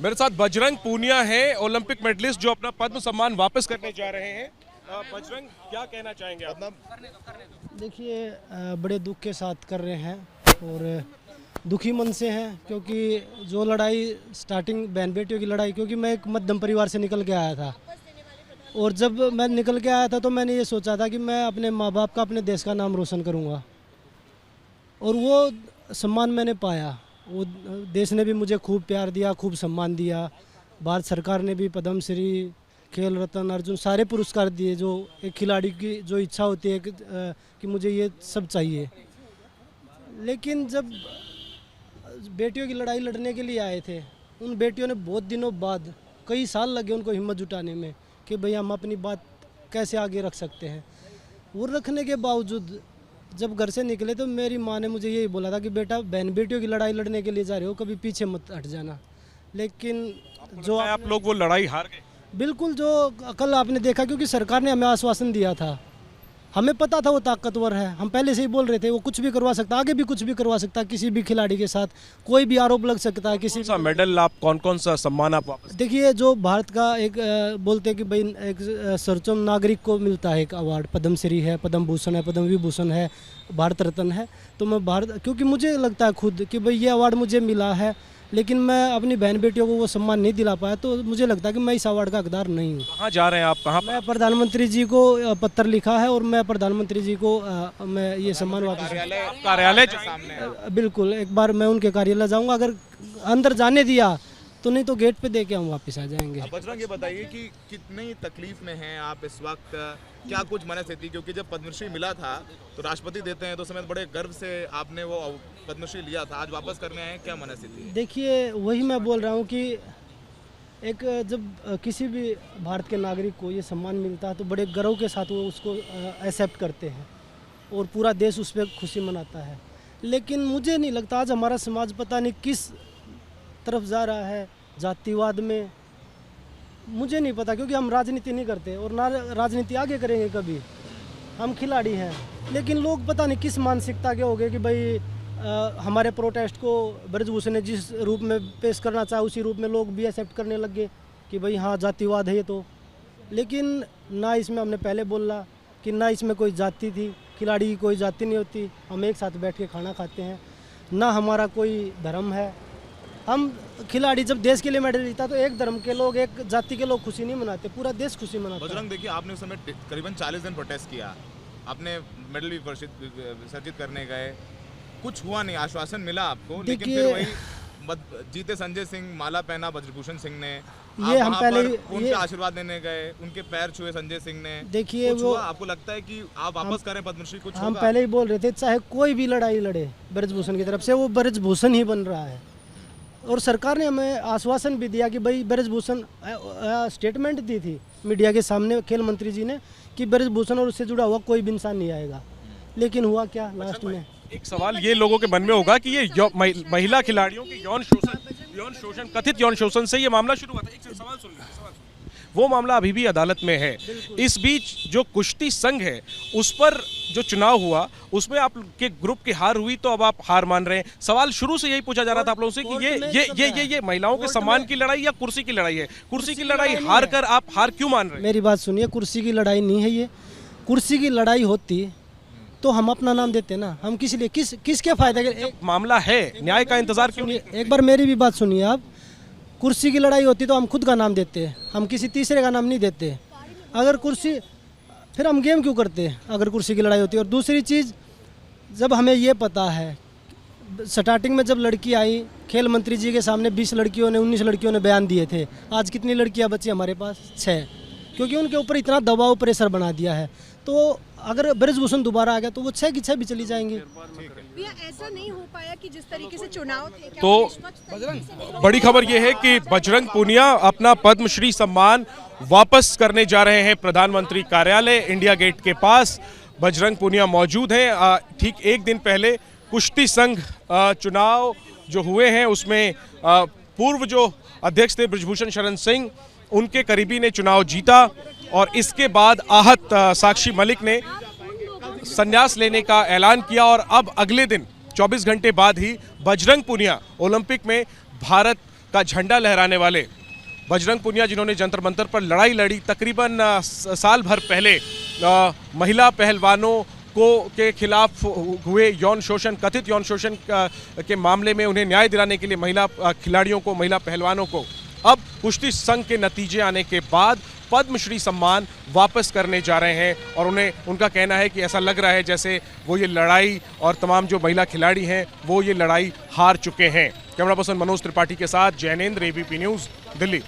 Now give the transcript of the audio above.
मेरे साथ बजरंग पूनिया है, ओलंपिक मेडलिस्ट जो अपना पद्म सम्मान वापस करने जा रहे हैं। बजरंग, क्या कहना चाहेंगे आप? देखिए, बड़े दुख के साथ कर रहे हैं और दुखी मन से हैं, क्योंकि जो लड़ाई स्टार्टिंग बहन बेटियों की लड़ाई, क्योंकि मैं एक मध्यम परिवार से निकल के आया था और जब मैं निकल के आया था तो मैंने ये सोचा था कि मैं अपने माँ बाप का, अपने देश का नाम रोशन करूँगा और वो सम्मान मैंने पाया। वो देश ने भी मुझे खूब प्यार दिया, खूब सम्मान दिया। भारत सरकार ने भी पद्म श्री, खेल रत्न, अर्जुन सारे पुरस्कार दिए, जो एक खिलाड़ी की जो इच्छा होती है कि मुझे ये सब चाहिए। लेकिन जब बेटियों की लड़ाई लड़ने के लिए आए थे, उन बेटियों ने बहुत दिनों बाद, कई साल लगे उनको हिम्मत जुटाने में कि भई हम अपनी बात कैसे आगे रख सकते हैं। वो रखने के बावजूद जब घर से निकले तो मेरी माँ ने मुझे यही बोला था कि बेटा, बहन बेटियों की लड़ाई लड़ने के लिए जा रहे हो, कभी पीछे मत हट जाना। लेकिन जो आप लोग वो लड़ाई हार गए? बिल्कुल, जो कल आपने देखा, क्योंकि सरकार ने हमें आश्वासन दिया था, हमें पता था वो ताकतवर है, हम पहले से ही बोल रहे थे वो कुछ भी करवा सकता, आगे भी कुछ भी करवा सकता, किसी भी खिलाड़ी के साथ कोई भी आरोप लग सकता है। किसी सा मेडल आप कौन सा सम्मान आप वापस? देखिए, जो भारत का एक बोलते हैं कि भाई एक सर्वोच्च नागरिक को मिलता है एक अवार्ड, पद्म श्री है, पद्म भूषण है, पद्म विभूषण है, भारत रत्न है, तो मैं भारत, क्योंकि मुझे लगता है खुद कि भाई ये अवार्ड मुझे मिला है, लेकिन मैं अपनी बहन बेटियों को वो सम्मान नहीं दिला पाया, तो मुझे लगता है कि मैं इस अवार्ड का हकदार नहीं हूँ। कहाँ जा रहे हैं आप? कहाँ? मैं प्रधानमंत्री जी को पत्र लिखा है और मैं प्रधानमंत्री जी को मैं ये सम्मान वापस कार्यालय के सामने? बिल्कुल, एक बार मैं उनके कार्यालय जाऊंगा, अगर अंदर जाने दिया तो, नहीं तो गेट पे दे के हम वापस आ जाएंगे। बजरंग, ये बताइए कि कितनी तकलीफ में हैं आप इस वक्त, क्या कुछ मनस्थिति, क्योंकि जब पद्मश्री मिला था तो राष्ट्रपति देते हैं तो समय बड़े गर्व से आपने वो पद्मश्री लिया था, आज वापस करने आए हैं, क्या मनस्थिति है? देखिए, वही मैं बोल रहा हूँ कि एक जब किसी भी भारत के नागरिक को ये सम्मान मिलता है तो बड़े गर्व के साथ वो उसको एक्सेप्ट करते हैं और पूरा देश उस पर खुशी मनाता है। लेकिन मुझे नहीं लगता, आज हमारा समाज पता नहीं किस तरफ जा रहा है, जातिवाद में, मुझे नहीं पता, क्योंकि हम राजनीति नहीं करते और ना राजनीति आगे करेंगे कभी, हम खिलाड़ी हैं। लेकिन लोग पता नहीं किस मानसिकता के हो गए कि भाई हमारे प्रोटेस्ट को ब्रजभूषण ने जिस रूप में पेश करना चाहा उसी रूप में लोग भी एक्सेप्ट करने लग गए कि भाई हाँ, जातिवाद है ये तो। लेकिन ना इसमें हमने पहले बोला कि ना इसमें कोई जाति थी, खिलाड़ी की कोई जाति नहीं होती, हम एक साथ बैठ के खाना खाते हैं, ना हमारा कोई धर्म है। हम खिलाड़ी जब देश के लिए मेडल जीता तो एक धर्म के लोग, एक जाति के लोग खुशी नहीं मनाते, पूरा देश खुशी मनाता है। बजरंग, देखिए, आपने उस समय करीबन 40 दिन प्रोटेस्ट किया, आपने मेडल भी विसर्जित करने गए, कुछ हुआ नहीं, आश्वासन मिला आपको, लेकिन फिर वही जीते संजय सिंह, माला पहना ब्रजभूषण सिंह ने, ये हम पहले उनके आशीर्वाद देने गए, उनके पैर छुए संजय सिंह ने। देखिए, वो आपको लगता है कि आप वापस करें पद्मश्री? कुछ हम पहले ही बोल रहे थे, चाहे कोई भी लड़ाई लड़े ब्रजभूषण की तरफ से, वो ब्रजभूषण ही बन रहा है। और सरकार ने हमें आश्वासन भी दिया कि भाई ब्रजभूषण, स्टेटमेंट दी थी मीडिया के सामने खेल मंत्री जी ने कि ब्रजभूषण और उससे जुड़ा हुआ कोई भी इंसान नहीं आएगा। लेकिन हुआ क्या लास्ट में? एक सवाल ये लोगों के मन में होगा कि ये महिला खिलाड़ियों के यौन शोषण, कथित यौन शोषण से ये मामला शुरू हुआ था। एक सवाल सुनिए, वो मामला अभी भी अदालत में है। इस बीच जो कुश्ती संघ है उस पर जो चुनाव हुआ उसमें आपके ग्रुप की हार हुई, तो अब आप हार मान रहे हैं। सवाल शुरू से यही पूछा जा रहा था आप लोगों से कि ये महिलाओं के सम्मान की लड़ाई या कुर्सी की लड़ाई है? कुर्सी की लड़ाई हार कर आप हार क्यों मान रहे हैं? मेरी बात सुनिए, कुर्सी की लड़ाई नहीं है ये। कुर्सी की लड़ाई होती तो हम अपना नाम देते ना, हम किस लिए, किसके फायदे के? मामला है, न्याय का इंतजार क्यों नहीं? एक बार मेरी भी बात सुनिए आप, कुर्सी की लड़ाई होती तो हम खुद का नाम देते, हम किसी तीसरे का नाम नहीं देते। अगर कुर्सी, फिर हम गेम क्यों करते अगर कुर्सी की लड़ाई होती? और दूसरी चीज़, जब हमें ये पता है, स्टार्टिंग में जब लड़की आई खेल मंत्री जी के सामने 20 लड़कियों ने, 19 लड़कियों ने बयान दिए थे, आज कितनी लड़कियां बची हमारे पास? 6, क्योंकि उनके ऊपर इतना दबाव, प्रेशर बना दिया है। तो अगर ब्रजभूषण दोबारा आ गया तो वो 6 की 6 भी चली जाएंगी। ऐसा नहीं हो पाया कि जिस तरीके से चुनाव थे, तो बड़ी खबर यह है कि बजरंग पूनिया अपना पद्मश्री सम्मान वापस करने जा रहे हैं प्रधानमंत्री कार्यालय इंडिया गेट के पास। बजरंग पूनिया मौजूद हैं। ठीक एक दिन पहले कुश्ती संघ चुनाव जो हुए हैं उसमें पूर्व जो अध्यक्ष थे ब्रजभूषण शरण सिंह, उनके करीबी ने चुनाव जीता और इसके बाद आहत साक्षी मलिक ने संन्यास लेने का ऐलान किया और अब अगले दिन 24 घंटे बाद ही बजरंग पूनिया ओलंपिक में भारत का झंडा लहराने वाले बजरंग पुनिया, जिन्होंने जंतर मंतर पर लड़ाई लड़ी, तकरीबन साल भर पहले महिला पहलवानों के खिलाफ हुए यौन शोषण, कथित यौन शोषण के मामले में उन्हें न्याय दिलाने के लिए महिला खिलाड़ियों को, महिला पहलवानों को अब कुश्ती संघ के नतीजे आने के बाद पद्मश्री सम्मान वापस करने जा रहे हैं। और उनका कहना है कि ऐसा लग रहा है जैसे वो ये लड़ाई और तमाम जो महिला खिलाड़ी हैं वो ये लड़ाई हार चुके हैं। कैमरा पर्सन मनोज त्रिपाठी के साथ जैनेंद्र, ABP न्यूज़, दिल्ली।